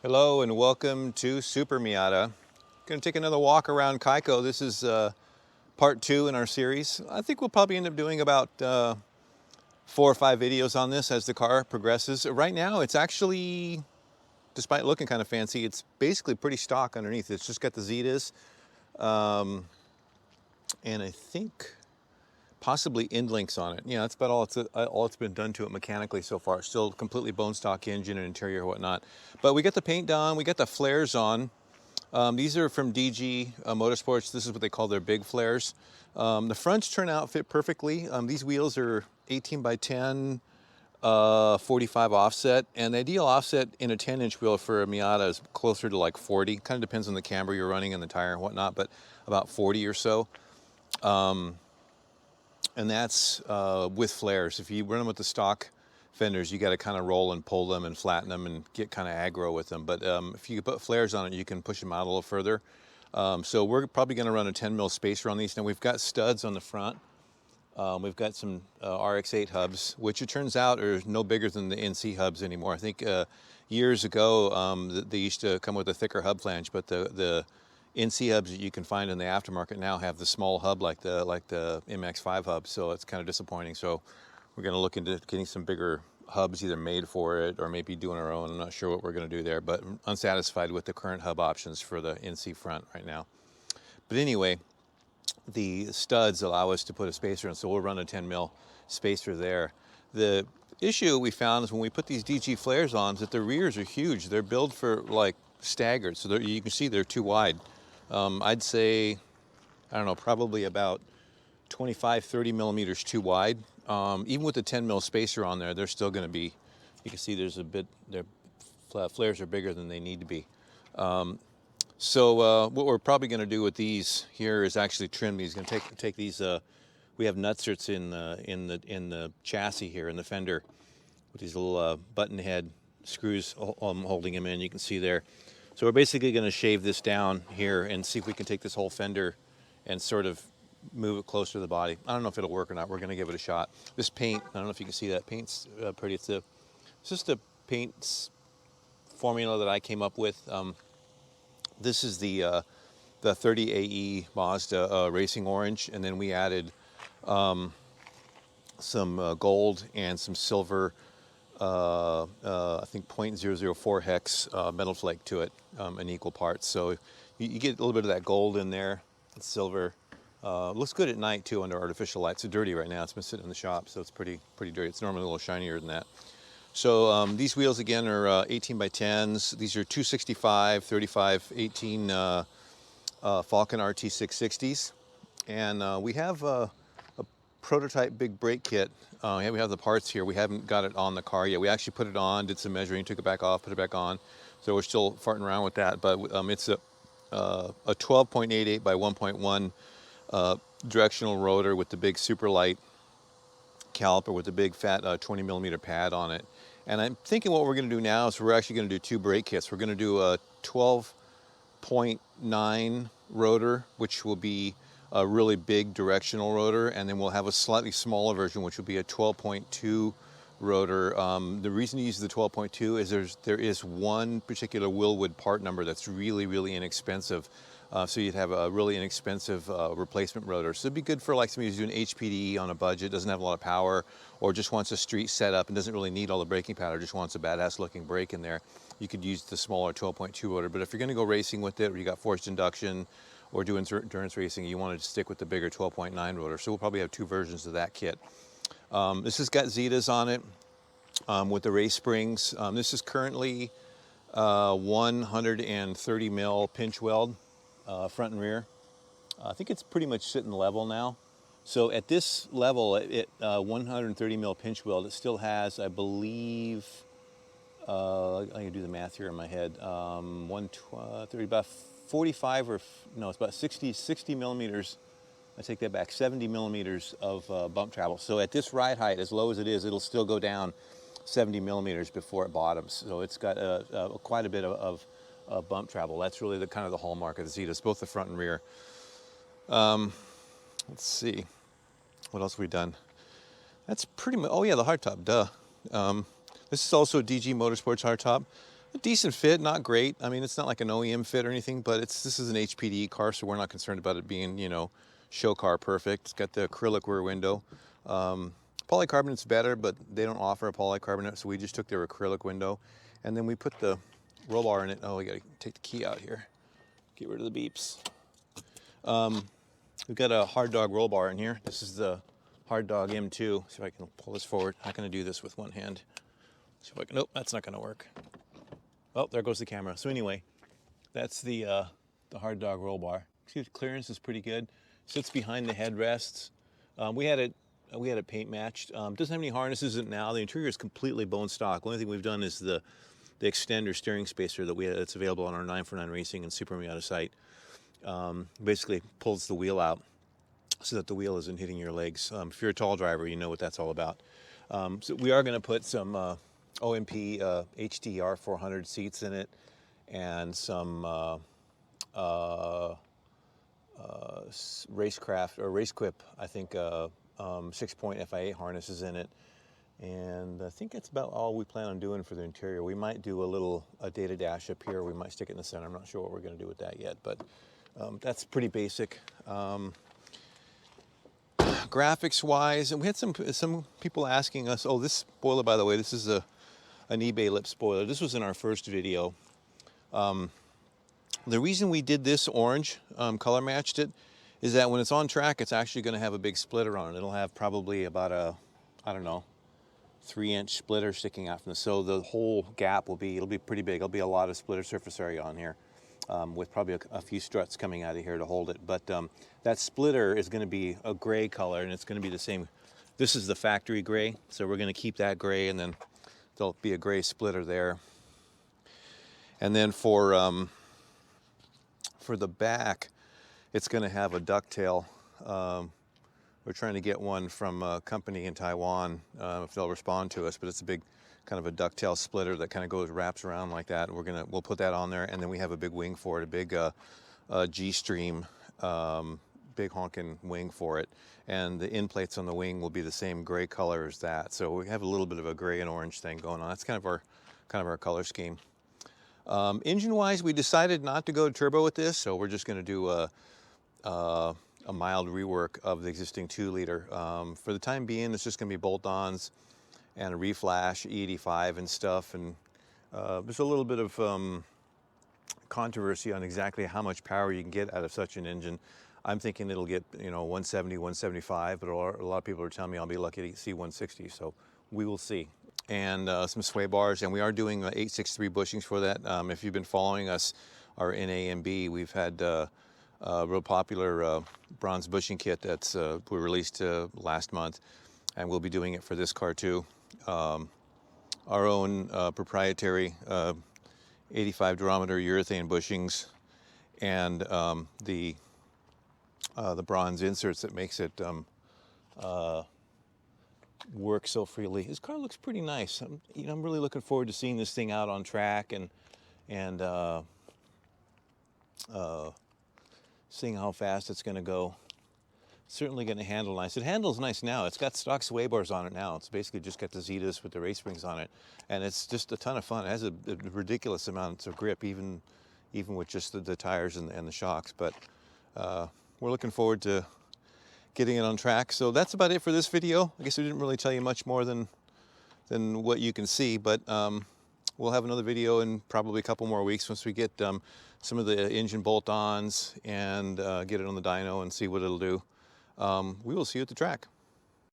Hello and welcome to Supermiata. Going to take another walk around Kaiko. This is part 2 in our series. I think we'll probably end up doing about 4 or 5 videos on this as the car progresses. Right now it's actually, despite looking kind of fancy, it's basically pretty stock underneath. It's just got the Xidas and I think possibly end links on it. Yeah, that's about all it's been done to it mechanically so far. Still completely bone stock engine and interior and whatnot. But we got the paint done, we got the flares on. These are from DG Motorsports. This is what they call their big flares. The fronts turn out fit perfectly. These wheels are 18 by 10, 45 offset, and the ideal offset in a 10-inch wheel for a Miata is closer to like 40. Kind of depends on the camber you're running and the tire and whatnot, but about 40 or so. And that's with flares. If you run them with the stock fenders, you got to kind of roll and pull them and flatten them and get kind of aggro with them. But if you put flares on it, you can push them out a little further. So we're probably going to run a 10 mil spacer on these. Now we've got studs on the front. We've got some RX-8 hubs, which it turns out are no bigger than the NC hubs anymore. I think years ago they used to come with a thicker hub flange, but the NC hubs that you can find in the aftermarket now have the small hub like the MX-5 hub, so it's kind of disappointing. So we're going to look into getting some bigger hubs either made for it or maybe doing our own. I'm not sure what we're going to do there, but I'm unsatisfied with the current hub options for the NC front right now. But anyway, the studs allow us to put a spacer in, so we'll run a 10 mil spacer there. The issue we found is when we put these DG flares on is that the rears are huge. They're built for like staggered, so you can see they're too wide. I'd say, I don't know, probably about 25, 30 millimeters too wide. Even with the 10 mil spacer on there, they're still going to be, you can see there's a bit, their flares are bigger than they need to be. So what we're probably going to do with these here is actually trim these. Going to take these. We have nutserts in the chassis here in the fender with these little button head screws holding them in. You can see there. So we're basically going to shave this down here and see if we can take this whole fender and sort of move it closer to the body. I don't know if it'll work or not. We're going to give it a shot. This paint, I don't know if you can see that. Paint's pretty. It's just a paint formula that I came up with. This is the 30 AE Mazda Racing Orange, and then we added some gold and some silver, I think 0.004 hex metal flake to it in equal parts. So you get a little bit of that gold in there, silver. Looks good at night too under artificial lights. It's dirty right now. It's been sitting in the shop, so it's pretty dirty. It's normally a little shinier than that. So these wheels again are 18 by 10s. These are 265, 35, 18 Falcon RT660s. And we have a prototype big brake kit. Yeah, we have the parts here. We haven't got it on the car yet. We actually put it on, did some measuring, took it back off, put it back on. So we're still farting around with that. But it's a 12.88 by 1.1 directional rotor with the big super light caliper with the big fat 20 millimeter pad on it. And I'm thinking what we're going to do now is we're actually going to do 2 brake kits. We're going to do a 12.9 rotor, which will be a really big directional rotor, and then we'll have a slightly smaller version, which will be a 12.2 rotor. The reason to use the 12.2 is there is one particular Willwood part number that's really inexpensive. So you'd have a really inexpensive replacement rotor. So it'd be good for like somebody who's doing HPD on a budget, doesn't have a lot of power, or just wants a street setup and doesn't really need all the braking power, just wants a badass looking brake in there. You could use the smaller 12.2 rotor. But if you're gonna go racing with it, or you got forced induction, or do endurance racing, you want to stick with the bigger 12.9 rotor. So we'll probably have 2 versions of that kit. This has got Xidas on it with the race springs. This is currently 130 mil pinch weld. Front and rear. I think it's pretty much sitting level now. So at this level, at 130 mil pinch weld, it still has, I believe, I can do the math here in my head, 130, about 45 or, no, it's about 60 millimeters. I take that back, 70 millimeters of bump travel. So at this ride height, as low as it is, it'll still go down 70 millimeters before it bottoms. So it's got quite a bit of bump travel. That's really the kind of the hallmark of the Xidas, both the front and rear. Let's see, what else have we done? That's pretty much, oh yeah, the hardtop, duh. This is also a DG Motorsports hardtop. A decent fit, not great. I mean, it's not like an OEM fit or anything, but this is an HPD car, so we're not concerned about it being, you know, show car perfect. It's got the acrylic rear window. Polycarbonate's better, but they don't offer a polycarbonate, so we just took their acrylic window, and then we put the roll bar in it. Oh, we gotta take the key out here. Get rid of the beeps. We've got a Hard Dog roll bar in here. This is the Hard Dog M2. See if I can pull this forward. How can I do this with one hand? See if I can. Nope, that's not gonna work. Oh, there goes the camera. So anyway, that's the Hard Dog roll bar. See, the clearance is pretty good. Sits behind the headrests. We had it paint matched. Doesn't have any harnesses in it now. The interior is completely bone stock. Only thing we've done is the extender steering spacer that's available on our 949 Racing and Supermiata site. Basically pulls the wheel out so that the wheel isn't hitting your legs. If you're a tall driver, you know what that's all about. So we are going to put some OMP HDR 400 seats in it, and some Racecraft or Racequip, I think, 6-point FIA harnesses in it. And I think that's about all we plan on doing for the interior. We might do a data dash up here. We might stick it in the center. I'm not sure what we're going to do with that yet, but that's pretty basic. Graphics wise, and we had some people asking us, oh, this spoiler, by the way, this is an eBay lip spoiler. This was in our first video. The reason we did this orange, color matched it, is that when it's on track, it's actually going to have a big splitter on it. It'll have probably about a, I don't know, 3-inch splitter sticking out from so the whole gap it'll be pretty big. There'll be a lot of splitter surface area on here, with probably a few struts coming out of here to hold it. But that splitter is going to be a gray color, and it's going to be the same. This is the factory gray, so we're going to keep that gray, and then there'll be a gray splitter there. And then for the back, it's going to have a ducktail. We're trying to get one from a company in Taiwan, if they'll respond to us, but it's a big kind of a ducktail splitter that kind of wraps around like that. We'll put that on there, and then we have a big wing for it, a big G-Stream, big honking wing for it. And the end plates on the wing will be the same gray color as that. So we have a little bit of a gray and orange thing going on. That's kind of our color scheme. Engine-wise, we decided not to go turbo with this, so we're just going to do a mild rework of the existing 2-liter. For the time being, it's just going to be bolt-ons and a reflash E85 and stuff. And there's a little bit of controversy on exactly how much power you can get out of such an engine. I'm thinking it'll get, 170, 175, but a lot of people are telling me I'll be lucky to see 160, so we will see. And some sway bars, and we are doing 863 bushings for that. If you've been following us, our NA and B, we've had a real popular bronze bushing kit that's we released last month, and we'll be doing it for this car too. Our own proprietary 85 durometer urethane bushings, and the bronze inserts that makes it work so freely. His car looks pretty nice. I'm really looking forward to seeing this thing out on track and seeing how fast it's going to go. It's certainly going to handle nice. It handles nice now. It's got stock sway bars on it now. It's basically just got the Xidas with the race springs on it, and it's just a ton of fun. It has a ridiculous amount of grip, even with just the tires and the shocks. But we're looking forward to getting it on track. So that's about it for this video. I guess we didn't really tell you much more than what you can see, but we'll have another video in probably a couple more weeks once we get some of the engine bolt-ons and get it on the dyno and see what it'll do. We will see you at the track.